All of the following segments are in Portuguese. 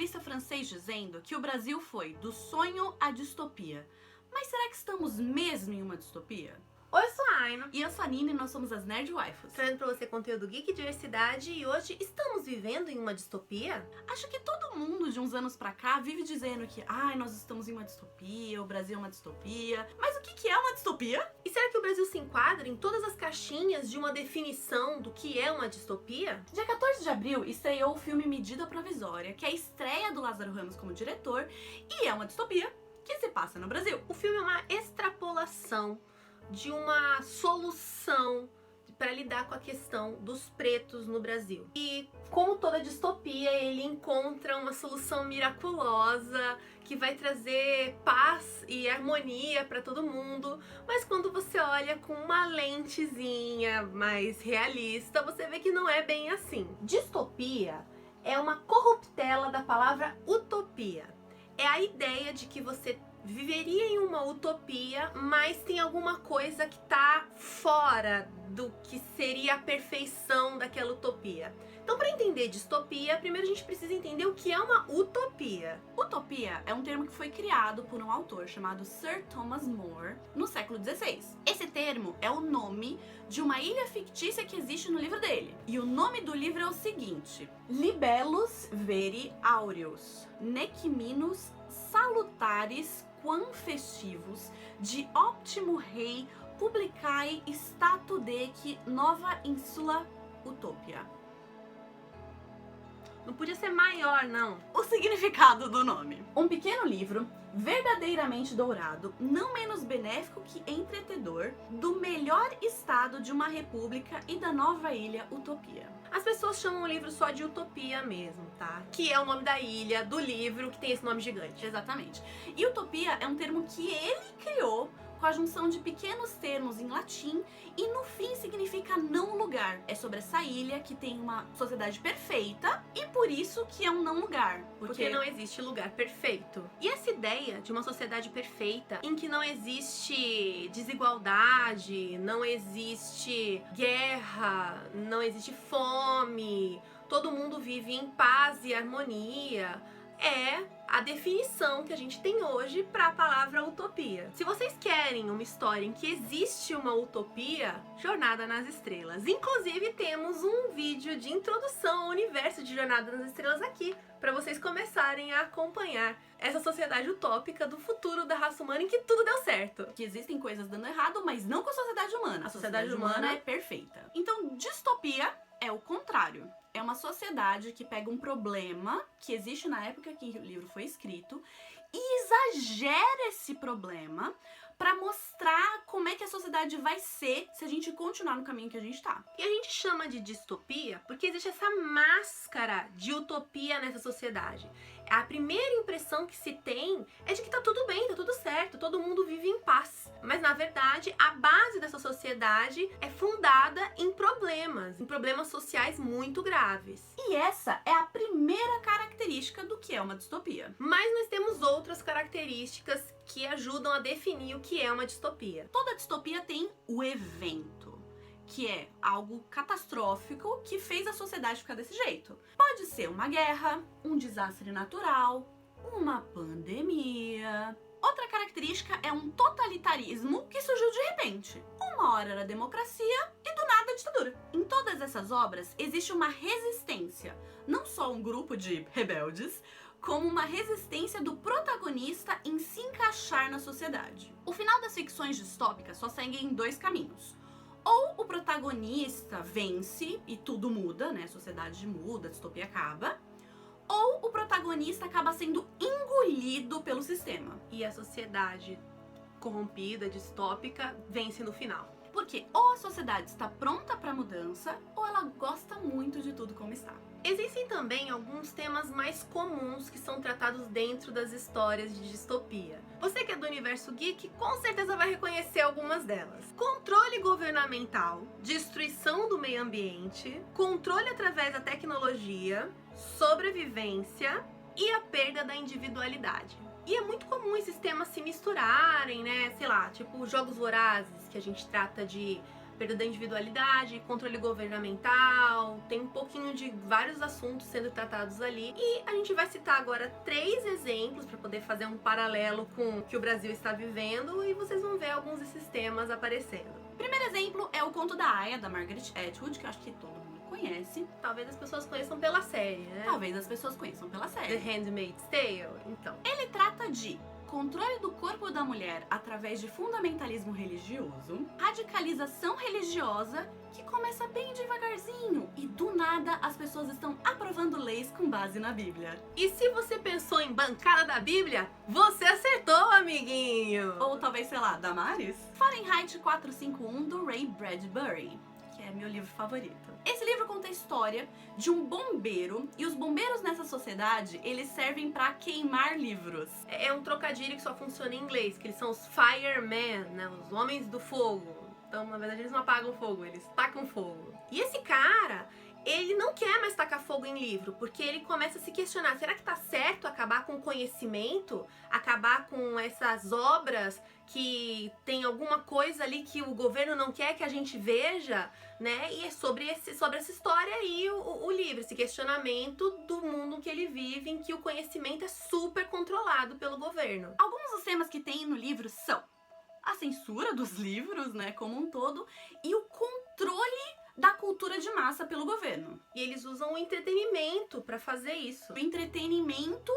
jornalista francês dizendo que o Brasil foi do sonho à distopia. Mas será que estamos mesmo em uma distopia? Oi, eu sou a Aina. E eu sou a Nina e nós somos as Nerd Waifus. Trazendo pra você conteúdo geek e diversidade, e hoje estamos vivendo em uma distopia? Acho que todo mundo de uns anos pra cá vive dizendo que nós estamos em uma distopia, o Brasil é uma distopia. Mas o que é uma distopia? E será que o Brasil se enquadra em todas as caixinhas de uma definição do que é uma distopia? Dia 14 de abril estreou o filme Medida Provisória, que é a estreia do Lázaro Ramos como diretor, e é uma distopia que se passa no Brasil. O filme é uma extrapolação de uma solução para lidar com a questão dos pretos no Brasil. E como toda distopia, ele encontra uma solução miraculosa que vai trazer paz e harmonia para todo mundo, mas quando você olha com uma lentezinha mais realista, você vê que não é bem assim. Distopia é uma corruptela da palavra utopia. É a ideia de que você viveria em uma utopia, mas tem alguma coisa que tá fora do que seria a perfeição daquela utopia. Então, para entender distopia, primeiro a gente precisa entender o que é uma utopia. Utopia é um termo que foi criado por um autor chamado Sir Thomas More no século XVI. Esse termo é o nome de uma ilha fictícia que existe no livro dele. E o nome do livro é o seguinte: Libellus Veri Aureus, nec minus salutaris quam festivus, de optimo rei, publicae statu dec nova insula utopia. Não podia ser maior, não. O significado do nome: um pequeno livro, verdadeiramente dourado, não menos benéfico que entretedor, do melhor estado de uma república e da nova ilha Utopia. As pessoas chamam o livro só de Utopia mesmo, tá? Que é o nome da ilha, do livro, que tem esse nome gigante. Exatamente. E utopia é um termo que ele criou com a junção de pequenos termos em latim e no fim significa não lugar. É sobre essa ilha que tem uma sociedade perfeita e por isso que é um não lugar. Porque não existe lugar perfeito. E essa ideia de uma sociedade perfeita em que não existe desigualdade, não existe guerra, não existe fome, todo mundo vive em paz e harmonia, é a definição que a gente tem hoje para a palavra utopia. Se vocês querem uma história em que existe uma utopia, Jornada nas Estrelas. Inclusive temos um vídeo de introdução ao universo de Jornada nas Estrelas aqui, para vocês começarem a acompanhar essa sociedade utópica do futuro da raça humana em que tudo deu certo. Que existem coisas dando errado, mas não com a sociedade humana. A sociedade humana é perfeita. Então, distopia é o contrário. É uma sociedade que pega um problema que existe na época que o livro foi escrito e exagera esse problema para mostrar como é que a sociedade vai ser se a gente continuar no caminho que a gente tá. E a gente chama de distopia porque existe essa máscara de utopia nessa sociedade. A primeira impressão que se tem é de que tá tudo bem, tá tudo certo, todo mundo vive em paz. Mas na verdade, a base dessa sociedade é fundada em problemas sociais muito graves. E essa é a primeira característica do que é uma distopia. Mas nós temos outras características que ajudam a definir o que é uma distopia. Toda distopia tem o evento, que é algo catastrófico que fez a sociedade ficar desse jeito. Pode ser uma guerra, um desastre natural, uma pandemia. Outra característica é um totalitarismo que surgiu de repente. Uma hora era democracia e do nada ditadura. Em todas essas obras existe uma resistência, não só um grupo de rebeldes, como uma resistência do protagonista em se encaixar na sociedade. O final das ficções distópicas só segue em dois caminhos. Ou o protagonista vence e tudo muda, né? A sociedade muda, a distopia acaba. Ou o protagonista acaba sendo engolido pelo sistema. E a sociedade corrompida, distópica, vence no final. Porque ou a sociedade está pronta para mudança, ou ela gosta muito de tudo como está. Existem também alguns temas mais comuns que são tratados dentro das histórias de distopia. Você que é do universo geek, com certeza vai reconhecer algumas delas. Controle governamental, destruição do meio ambiente, controle através da tecnologia, sobrevivência e a perda da individualidade. E é muito comum esses temas se misturarem, né? Sei lá, tipo Jogos Vorazes, que a gente trata de perda da individualidade, controle governamental, tem um pouquinho de vários assuntos sendo tratados ali. E a gente vai citar agora 3 exemplos para poder fazer um paralelo com o que o Brasil está vivendo e vocês vão ver alguns desses temas aparecendo. O primeiro exemplo é o Conto da Aia, da Margaret Atwood, que eu acho que todo mundo conhece. Talvez as pessoas conheçam pela série, né? Talvez as pessoas conheçam pela série. The Handmaid's Tale, então. Ele trata de controle do corpo da mulher através de fundamentalismo religioso, radicalização religiosa que começa bem devagarzinho e do nada as pessoas estão aprovando leis com base na Bíblia. E se você pensou em bancada da Bíblia, você acertou, amiguinho! Ou talvez, sei lá, Damares? Fahrenheit 451 do Ray Bradbury, que é meu livro favorito. Esse livro conta a história de um bombeiro, e os bombeiros nessa sociedade, eles servem pra queimar livros. É um trocadilho que só funciona em inglês, que eles são os firemen, né, os homens do fogo. Então, na verdade, eles não apagam fogo, eles tacam fogo. E esse cara, ele não quer mais tacar fogo em livro, porque ele começa a se questionar, será que tá certo acabar com o conhecimento? Acabar com essas obras que tem alguma coisa ali que o governo não quer que a gente veja, né? E é sobre essa história aí o livro, esse questionamento do mundo que ele vive, em que o conhecimento é super controlado pelo governo. Alguns dos temas que tem no livro são a censura dos livros, né, como um todo, e o controle da cultura de massa pelo governo. E eles usam o entretenimento para fazer isso. O entretenimento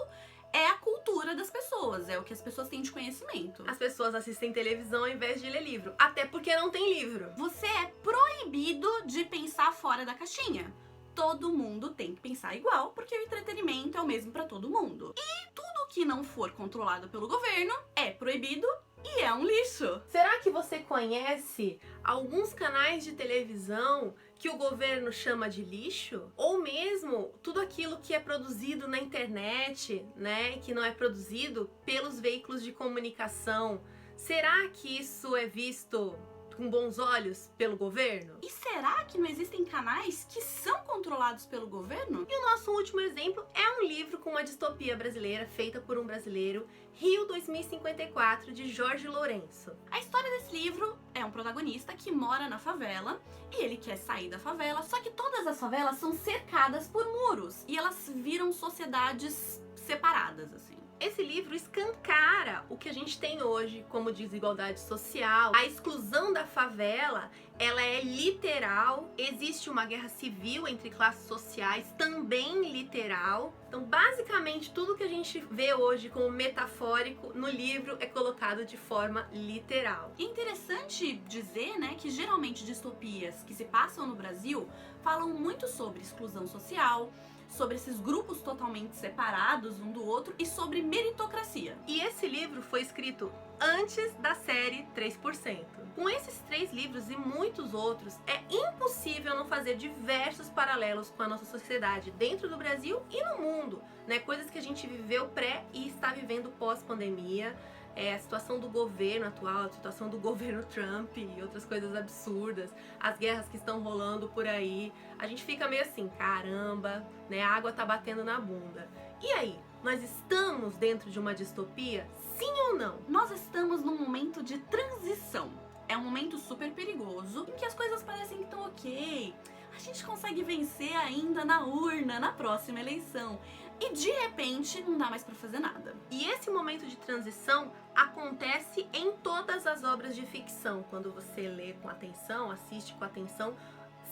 é a cultura das pessoas, é o que as pessoas têm de conhecimento. As pessoas assistem televisão ao invés de ler livro, até porque não tem livro. Você é proibido de pensar fora da caixinha. Todo mundo tem que pensar igual, porque o entretenimento é o mesmo para todo mundo. E tudo que não for controlado pelo governo é proibido e é um lixo. Será que você conhece alguns canais de televisão que o governo chama de lixo? Ou mesmo tudo aquilo que é produzido na internet, né, que não é produzido pelos veículos de comunicação? Será que isso é visto com bons olhos pelo governo? E será que não existem canais que são controlados pelo governo? E o nosso último exemplo é um livro com uma distopia brasileira feita por um brasileiro, Rio 2054, de Jorge Lourenço. A história desse livro é um protagonista que mora na favela e ele quer sair da favela, só que todas as favelas são cercadas por muros e elas viram sociedades separadas, assim. Esse livro escancara o que a gente tem hoje como desigualdade social. A exclusão da favela, ela é literal. Existe uma guerra civil entre classes sociais, também literal. Então, basicamente, tudo que a gente vê hoje como metafórico no livro é colocado de forma literal. É interessante dizer, né, que geralmente distopias que se passam no Brasil falam muito sobre exclusão social, sobre esses grupos totalmente separados um do outro e sobre meritocracia. E esse livro foi escrito antes da série 3%. Com esses 3 livros e muitos outros, é impossível não fazer diversos paralelos com a nossa sociedade dentro do Brasil e no mundo, né? Coisas que a gente viveu pré e está vivendo pós-pandemia. A situação do governo atual, a situação do governo Trump e outras coisas absurdas, as guerras que estão rolando por aí. A gente fica meio assim, caramba, né? A água tá batendo na bunda. E aí, nós estamos dentro de uma distopia? Sim ou não? Nós estamos num momento de transição. É um momento super perigoso, em que as coisas parecem que estão ok. A gente consegue vencer ainda na urna, na próxima eleição. E de repente não dá mais pra fazer nada. E esse momento de transição acontece em todas as obras de ficção. Quando você lê com atenção, assiste com atenção,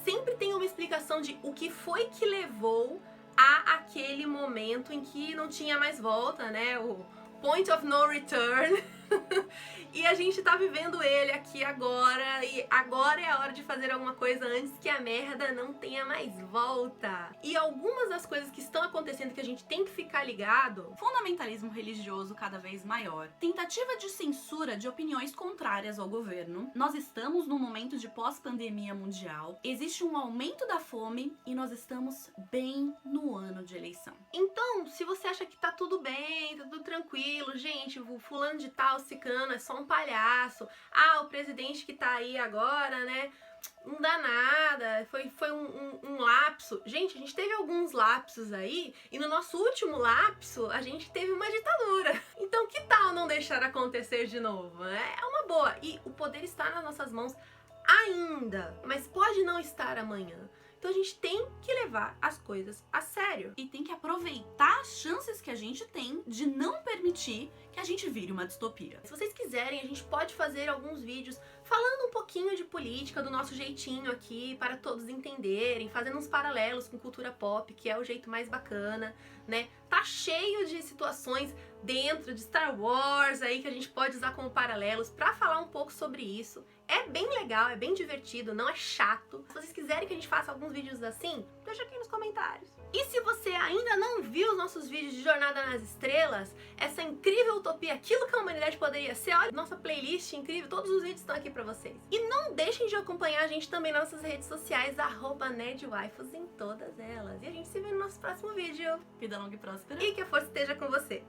sempre tem uma explicação de o que foi que levou a aquele momento em que não tinha mais volta, né? O point of no return. E a gente tá vivendo ele aqui agora, e agora é a hora de fazer alguma coisa antes que a merda não tenha mais volta. E algumas das coisas que estão acontecendo que a gente tem que ficar ligado: fundamentalismo religioso cada vez maior, tentativa de censura de opiniões contrárias ao governo, nós estamos num momento de pós-pandemia mundial, existe um aumento da fome e nós estamos bem no ano de eleição. Então, se você acha que tá tudo bem, tá tudo tranquilo, gente, o fulano de tal, cicano, é só um palhaço. Ah, o presidente que tá aí agora, né? Não dá nada, foi um lapso. Gente, a gente teve alguns lapsos aí, e no nosso último lapso, a gente teve uma ditadura. Então, que tal não deixar acontecer de novo, né? É uma boa. E o poder está nas nossas mãos ainda, mas pode não estar amanhã. Então a gente tem que levar as coisas a sério. E tem que aproveitar as chances que a gente tem de não permitir que a gente vire uma distopia. Se vocês quiserem, a gente pode fazer alguns vídeos falando um pouquinho de política do nosso jeitinho aqui, para todos entenderem, fazendo uns paralelos com cultura pop, que é o jeito mais bacana, né? Tá cheio de situações dentro de Star Wars aí que a gente pode usar como paralelos para falar um pouco sobre isso. É bem legal, é bem divertido, não é chato. Se vocês quiserem que a gente faça alguns vídeos assim, deixa aqui nos comentários. E se você ainda não viu os nossos vídeos de Jornada nas Estrelas, essa incrível utopia, aquilo que a humanidade poderia ser, olha, nossa playlist incrível, todos os vídeos estão aqui pra vocês. E não deixem de acompanhar a gente também nas nossas redes sociais, @nerdwaifus em todas elas. E a gente se vê no nosso próximo vídeo. Vida longa e próspera. E que a força esteja com você.